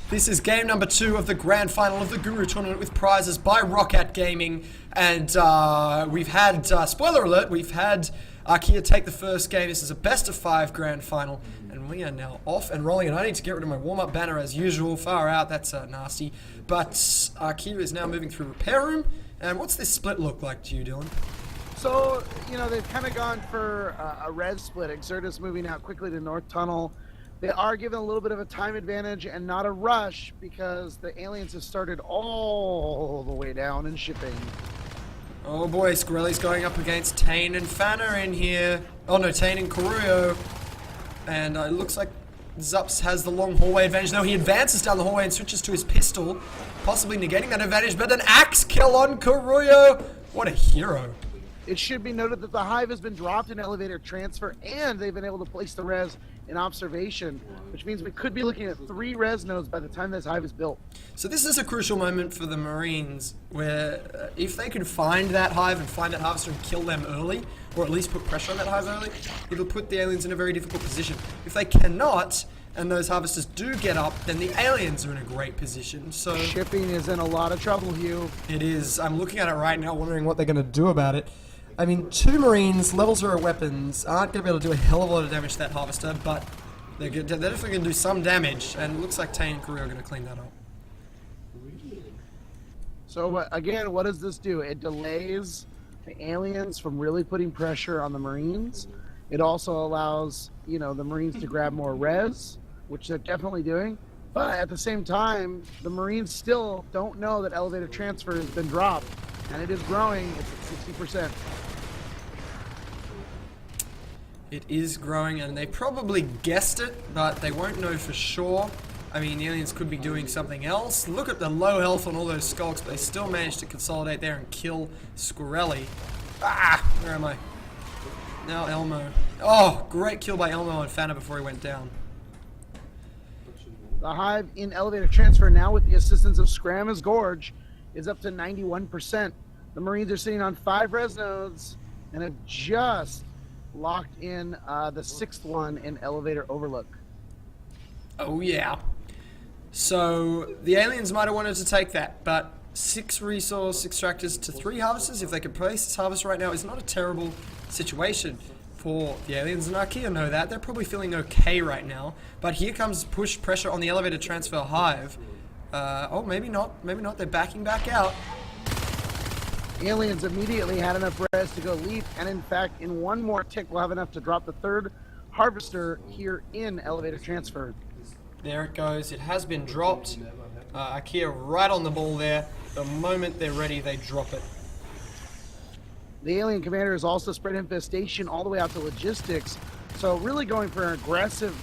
This is game number 2 of the grand final of the Guru tournament with prizes by Roccat Gaming. And we've had, spoiler alert, we've had Arkia take the first game. This is a best of 5 grand final. And we are now off and rolling. And I need to get rid of my warm-up banner as usual. Far out, that's nasty. But Arkia is now moving through repair room. And what's this split look like to you, Dylan? So, you know, they've kind of gone for a res split. Exertus moving out quickly to North Tunnel. They are given a little bit of a time advantage and not a rush because the aliens have started all the way down in shipping. Oh boy, Squirrely's going up against Tane and Fanner in here. Oh no, Tane and Karuyo. And it looks like Zups has the long hallway advantage. No, he advances down the hallway and switches to his pistol, possibly negating that advantage, but an axe kill on Karuyo. What a hero. It should be noted that the Hive has been dropped in elevator transfer and they've been able to place the res in observation, which means we could be looking at 3 res nodes by the time this Hive is built. So this is a crucial moment for the Marines where if they can find that Hive and find that Harvester and kill them early, or at least put pressure on that Hive early, it'll put the aliens in a very difficult position. If they cannot, and those Harvesters do get up, then the aliens are in a great position. So shipping is in a lot of trouble, Hugh. It is. I'm looking at it right now wondering what they're going to do about it. I mean, 2 Marines, level 0 weapons, aren't going to be able to do a hell of a lot of damage to that Harvester, but they're definitely going to do some damage, and it looks like Tane and Karuyo are going to clean that up. So, again, what does this do? It delays the aliens from really putting pressure on the Marines. It also allows, you know, the Marines to grab more res, which they're definitely doing. But at the same time, the Marines still don't know that elevator transfer has been dropped, and it is growing. It's at 60%. It is growing, and they probably guessed it, but they won't know for sure. I mean, the aliens could be doing something else. Look at the low health on all those skulks, but they still managed to consolidate there and kill Squirrely. Ah! Where am I? Now Elmo. Oh, great kill by Elmo on Fanner before he went down. The Hive in elevator transfer now with the assistance of Scram's Gorge is up to 91%. The Marines are sitting on 5 res nodes and have just locked in the 6th one in elevator overlook. Oh yeah. So the aliens might have wanted to take that, but 6 resource extractors to 3 harvesters, if they could place this harvester right now, is not a terrible situation for the aliens, and Arkia know that. They're probably feeling okay right now, but here comes push pressure on the elevator transfer Hive. Oh, maybe not, they're backing back out. Aliens immediately had enough res to go leap, and in fact, in one more tick, we'll have enough to drop the 3rd harvester here in elevator transfer. There it goes. It has been dropped. Arkia right on the ball there. The moment they're ready, they drop it. The alien commander has also spread infestation all the way out to logistics, so really going for an aggressive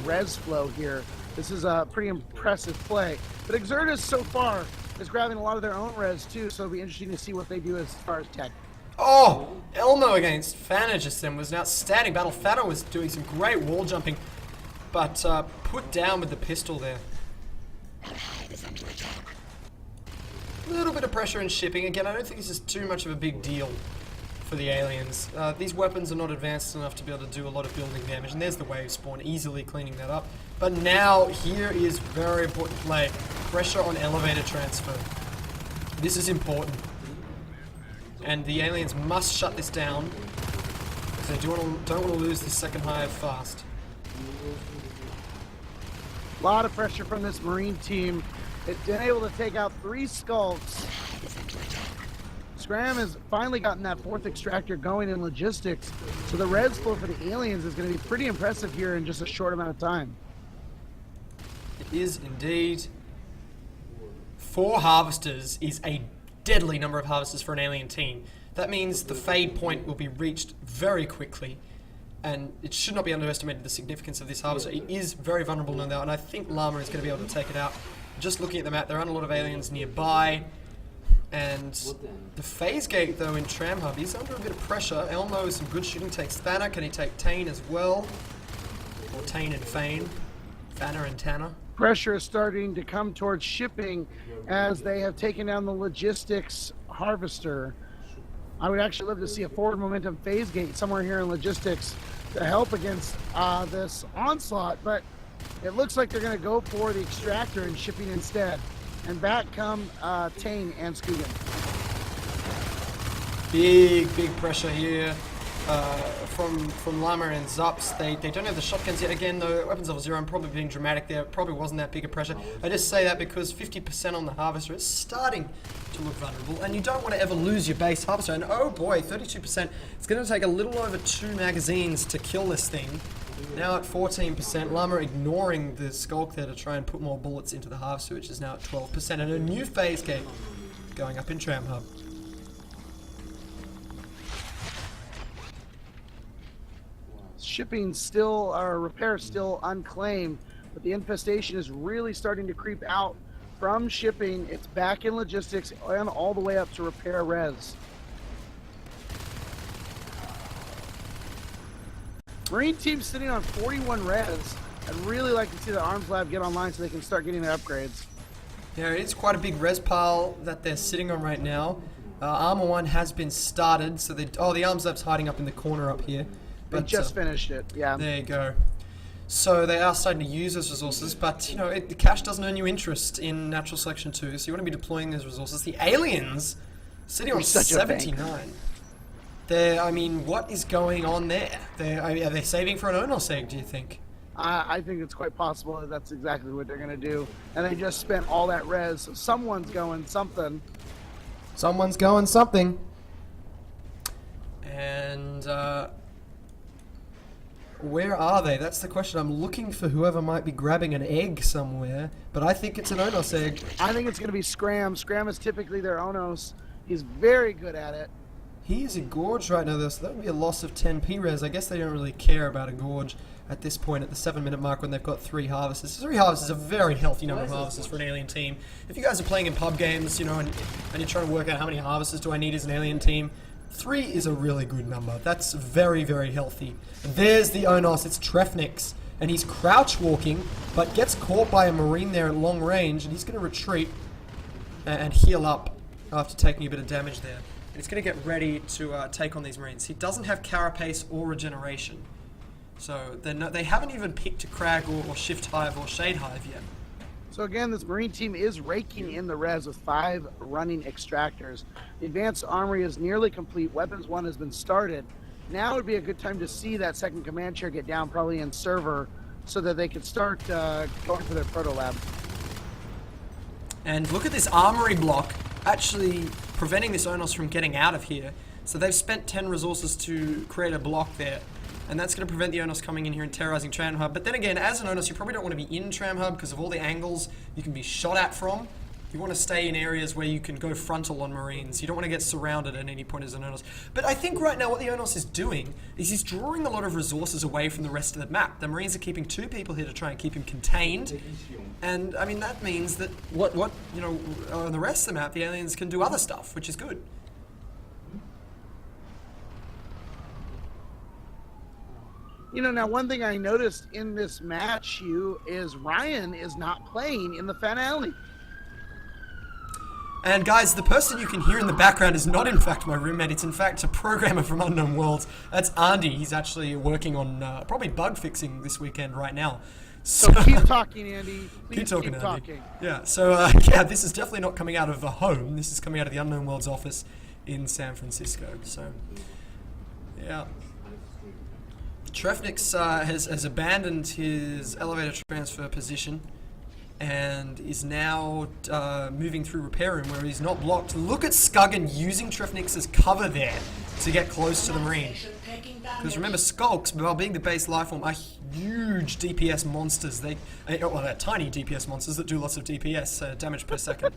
res flow here. This is a pretty impressive play. But Exertus so far is grabbing a lot of their own res too, so it'll be interesting to see what they do as far as tech. Oh! Elmo against Fanner just then was an outstanding battle. Fanner was doing some great wall jumping, but put down with the pistol there. A little bit of pressure in shipping. Again, I don't think this is too much of a big deal for the aliens. These weapons are not advanced enough to be able to do a lot of building damage, and there's the wave spawn, easily cleaning that up. But now, here is very important play. Pressure on elevator transfer. This is important. And the aliens must shut this down, because they don't want to lose this 2nd Hive fast. A lot of pressure from this Marine team. It's been able to take out 3 skulks. Scram has finally gotten that 4th extractor going in logistics, so the res flow for the aliens is going to be pretty impressive here in just a short amount of time. It is indeed. 4 harvesters is a deadly number of harvesters for an alien team. That means the fade point will be reached very quickly, and it should not be underestimated the significance of this harvester. It is very vulnerable now, and I think Llama is going to be able to take it out. Just looking at the map, there aren't a lot of aliens nearby. And the phase gate, though, in Tram Hub, he's under a bit of pressure. Elmo is some good shooting, takes Thanner. Can he take Tane as well? Or Tane and Fane. Thanner and Tanner. Pressure is starting to come towards shipping as they have taken down the logistics harvester. I would actually love to see a forward momentum phase gate somewhere here in logistics. to help against this onslaught, but it looks like they're going to go for the extractor and shipping instead. And back come Tane and Skugan. Big pressure here from Llama and Zups. They don't have the shotguns yet. Again, though, weapons level 0, I'm probably being dramatic there. It probably wasn't that big a pressure. I just say that because 50% on the Harvester is starting to look vulnerable, and you don't want to ever lose your base Harvester. And oh boy, 32%. It's going to take a little over 2 magazines to kill this thing. Now at 14%, Llama ignoring the Skulk there to try and put more bullets into the Harvester, which is now at 12%. And a new phase gate going up in Tram Hub. Shipping still, or repair still unclaimed, but the infestation is really starting to creep out from shipping. It's back in logistics and all the way up to repair res. Marine team sitting on 41 res. I'd really like to see the Arms Lab get online so they can start getting their upgrades. Yeah, it's quite a big res pile that they're sitting on right now. Armor 1 has been started, so the Arms Lab's hiding up in the corner up here. They just finished it, yeah. There you go. So they are starting to use those resources, but you know, the cash doesn't earn you interest in Natural Selection 2, so you want to be deploying those resources. The aliens sitting on 79. I mean, what is going on there? Are they saving for an Onos egg, do you think? I think it's quite possible that that's exactly what they're going to do. And they just spent all that res, so someone's going something. Someone's going something. And, where are they? That's the question. I'm looking for whoever might be grabbing an egg somewhere, but I think it's an Onos egg. I think it's going to be Scram. Scram is typically their Onos. He's very good at it. He is a gorge right now, though, so that would be a loss of 10 P-res. I guess they don't really care about a gorge at this point at the 7-minute mark when they've got 3 harvesters. 3 harvesters is a very healthy number of harvesters for an alien team. If you guys are playing in pub games, you know, and you're trying to work out how many harvesters do I need as an alien team, 3 is a really good number. That's very, very healthy. And there's the Onos. It's Trefnix, and he's crouch walking, but gets caught by a Marine there at long range, and he's going to retreat and heal up after taking a bit of damage there. And he's going to get ready to take on these Marines. He doesn't have Carapace or Regeneration, so they haven't even picked a Crag or Shift Hive or Shade Hive yet. So again, this Marine team is raking in the res with 5 running extractors. The advanced armory is nearly complete. Weapons 1 has been started. Now would be a good time to see that second command chair get down, probably in server, so that they can start going for their proto lab. And look at this armory block actually preventing this Onos from getting out of here. So they've spent 10 resources to create a block there. And that's going to prevent the Onos coming in here and terrorizing Tram Hub. But then again, as an Onos, you probably don't want to be in Tram Hub because of all the angles you can be shot at from. You want to stay in areas where you can go frontal on Marines. You don't want to get surrounded at any point as an Onos. But I think right now what the Onos is doing is he's drawing a lot of resources away from the rest of the map. The Marines are keeping 2 people here to try and keep him contained. And I mean, that means that you know, on the rest of the map, the aliens can do other stuff, which is good. You know, now one thing I noticed in this match, Hugh, is Ryan is not playing in the finale. And guys, the person you can hear in the background is not in fact my roommate, it's in fact a programmer from Unknown Worlds. That's Andy. He's actually working on probably bug fixing this weekend right now. So keep talking, Andy. Please keep talking, Andy. Talking. Yeah, so yeah, this is definitely not coming out of a home. This is coming out of the Unknown Worlds office in San Francisco. So, yeah. Trefnix has abandoned his elevator transfer position and is now moving through repair room where he's not blocked. Look at Skuggin using Trefnix as cover there to get close to the Marine. Because remember, Skulks, while being the base lifeform, are huge DPS monsters. They're tiny DPS monsters that do lots of DPS damage per second.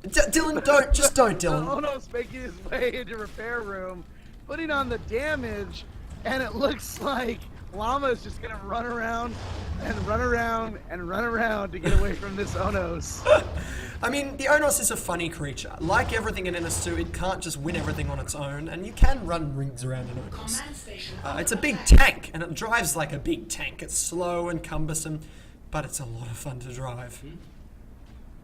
Dylan, don't, Dylan. Ono's making his way into repair room, putting on the damage, and it looks like Llama is just gonna run around and run around and run around to get away from this Onos. I mean, the Onos is a funny creature. Like everything in NS2, it can't just win everything on its own, and you can run rings around an Onos. It's a big tank, and it drives like a big tank. It's slow and cumbersome, but it's a lot of fun to drive.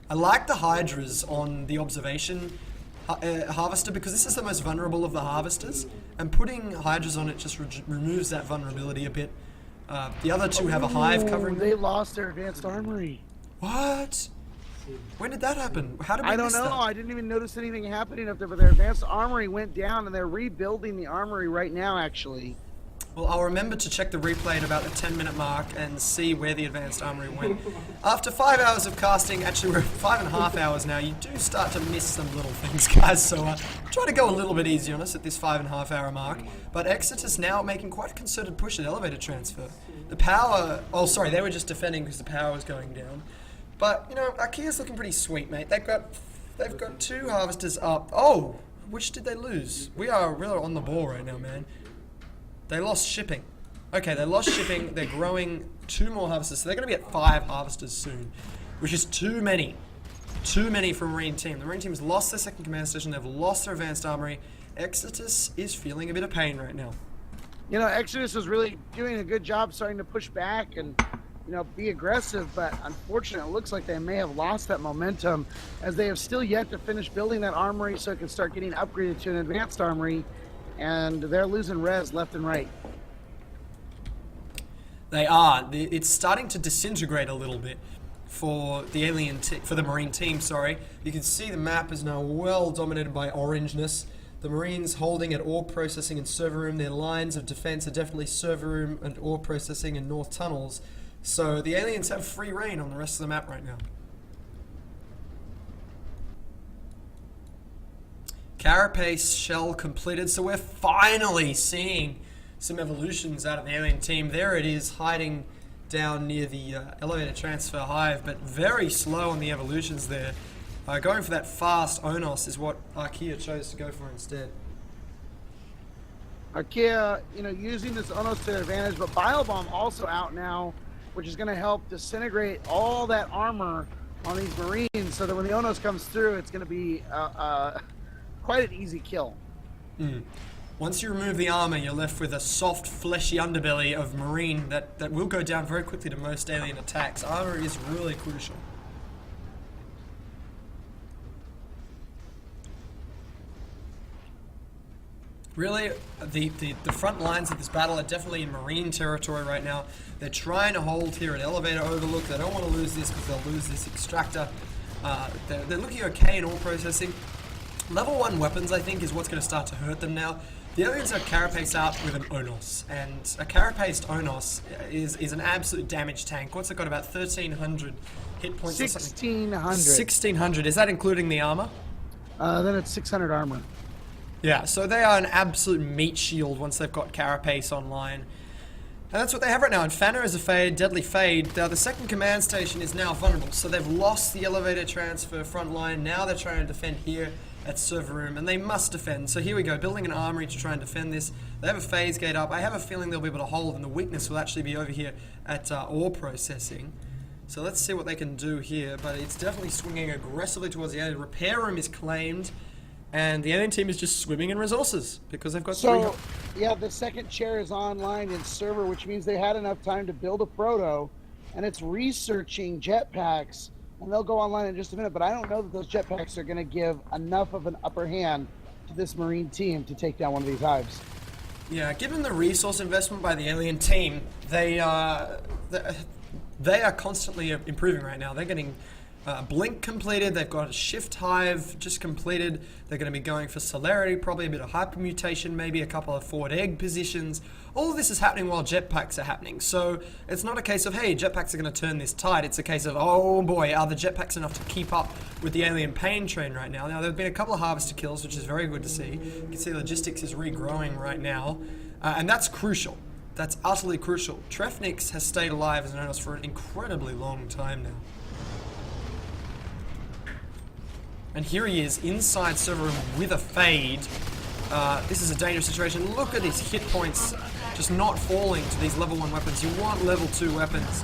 I like the Hydras on the observation harvester, because this is the most vulnerable of the harvesters, and putting hydras on it just removes that vulnerability a bit. The other two have a hive covering them. They lost their advanced armory. What? When did that happen? How did we I don't miss know. that? I didn't even notice anything happening up there, but their advanced armory went down, and they're rebuilding the armory right now, actually. Well, I'll remember to check the replay at about the 10-minute mark and see where the advanced armory went. After 5 hours of casting, actually we're at 5.5 hours now, you do start to miss some little things, guys, so try to go a little bit easy on us at this 5.5 hour mark. But Exodus now making quite a concerted push at elevator transfer. The power, oh sorry, they were just defending because the power was going down. But, you know, Arkea's looking pretty sweet, mate. They've got 2 harvesters up. Oh, which did they lose? We are really on the ball right now, man. They lost shipping. Okay, they lost shipping. They're growing 2 more harvesters. So they're going to be at 5 harvesters soon, which is too many. Too many for Marine Team. The Marine Team has lost their second command station. They've lost their advanced armory. Exodus is feeling a bit of pain right now. You know, Exodus was really doing a good job starting to push back and, you know, be aggressive, but unfortunately it looks like they may have lost that momentum as they have still yet to finish building that armory so it can start getting upgraded to an advanced armory, and they're losing res left and right. They are. It's starting to disintegrate a little bit for the for the Marine Team, sorry. You can see the map is now well dominated by orangeness. The Marines holding at ore processing and server room. Their lines of defense are definitely server room and ore processing and north tunnels. So the aliens have free reign on the rest of the map right now. Carapace shell completed, so we're finally seeing some evolutions out of the alien team. There it is, hiding down near the elevator transfer hive, but very slow on the evolutions there. Going for that fast Onos is what Archaea chose to go for instead. Archaea, you know, using this Onos to their advantage, but Biobomb also out now, which is going to help disintegrate all that armor on these Marines, so that when the Onos comes through, it's going to be quite an easy kill. Once you remove the armor, you're left with a soft, fleshy underbelly of Marine that will go down very quickly to most alien attacks. Armor is really crucial. Really, the front lines of this battle are definitely in Marine territory right now. They're trying to hold here at Elevator Overlook. They don't want to lose this because they'll lose this extractor. They're looking okay in ore processing. Level 1 weapons, I think, is what's going to start to hurt them now. The aliens have Carapace out with an Onos, and a Carapaced Onos is an absolute damage tank. What's it got, about 1,300 hit points or something? 1,600. 1,600. Is that including the armor? Then it's 600 armor. Yeah, so they are an absolute meat shield once they've got Carapace online. And that's what they have right now. And Fanner is a fade, deadly fade. The second command station is now vulnerable, so they've lost the elevator transfer front line. Now they're trying to defend here at server room, and they must defend. So here we go, building an armory to try and defend this. They have a phase gate up. I have a feeling they'll be able to hold, and the weakness will actually be over here at ore processing. So let's see what they can do here, but it's definitely swinging aggressively towards the alien. Repair room is claimed, and the alien team is just swimming in resources because they've got yeah, the second chair is online in server, which means they had enough time to build a proto, and it's researching jetpacks, and they'll go online in just a minute, but I don't know that those jetpacks are going to give enough of an upper hand to this Marine team to take down one of these hives. Yeah, given the resource investment by the alien team, they are constantly improving right now. They're getting Blink completed, they've got a Shift Hive just completed, they're going to be going for Celerity, probably a bit of Hypermutation, maybe a couple of forward egg positions. All of this is happening while jetpacks are happening, so it's not a case of, hey, jetpacks are going to turn this tide, it's a case of, oh boy, are the jetpacks enough to keep up with the alien pain train right now. Now, there have been a couple of harvester kills, which is very good to see. You can see logistics is regrowing right now, and that's crucial. That's utterly crucial. Trefnix has stayed alive as an Onos for an incredibly long time now. And here he is inside server room with a fade. This is a dangerous situation. Look at his hit points just not falling to these level 1 weapons. You want level 2 weapons.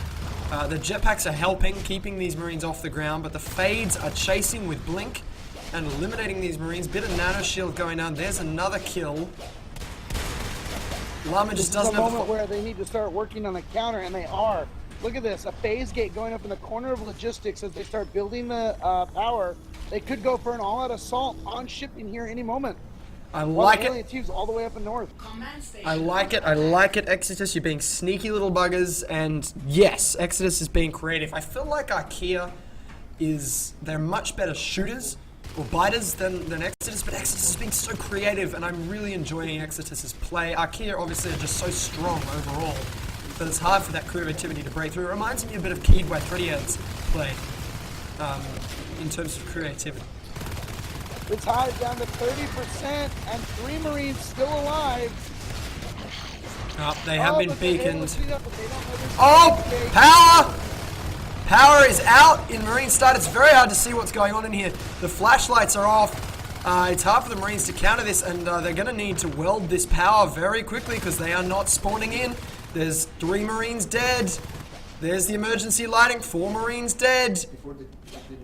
The jetpacks are helping, keeping these Marines off the ground, but the fades are chasing with Blink and eliminating these Marines. Bit of nano shield going down. There's another kill. Llama just doesn't have a moment where they need to start working on a counter, and they are. Look at this, a phase gate going up in the corner of logistics as they start building the power They could go for an all-out assault on shipping here any moment. I While like the it. alien teams all the way up in north. I like it. I like it, Exodus. You're being sneaky little buggers. And yes, Exodus is being creative. I feel like Archaea they're much better shooters or biters than Exodus, but Exodus is being so creative, and I'm really enjoying Exodus's play. Archaea obviously are just so strong overall, but it's hard for that creativity to break through. It reminds me a bit of Keed by Threadiad's play in terms of creativity. The tide down to 30%, and 3 Marines still alive. Oh, they have been but they're able to beaconed. speed up, but they don't know there's Oh, escape. power! Power is out in Marine Start. It's very hard to see what's going on in here. The flashlights are off. It's hard for the Marines to counter this, and they're going to need to weld this power very quickly because they are not spawning in. There's 3 Marines dead. There's the emergency lighting. 4 Marines dead.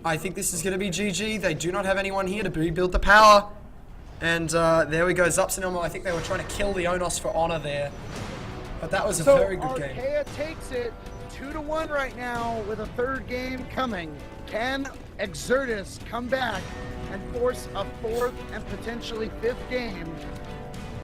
I think this is going to be GG. They do not have anyone here to rebuild the power. And there we go. Zups and Elmo. I think they were trying to kill the Onos for honor there. But that was a very good game. Archaea takes it 2-1 right now with a 3rd game coming. Can Exertus come back and force a 4th and potentially 5th game?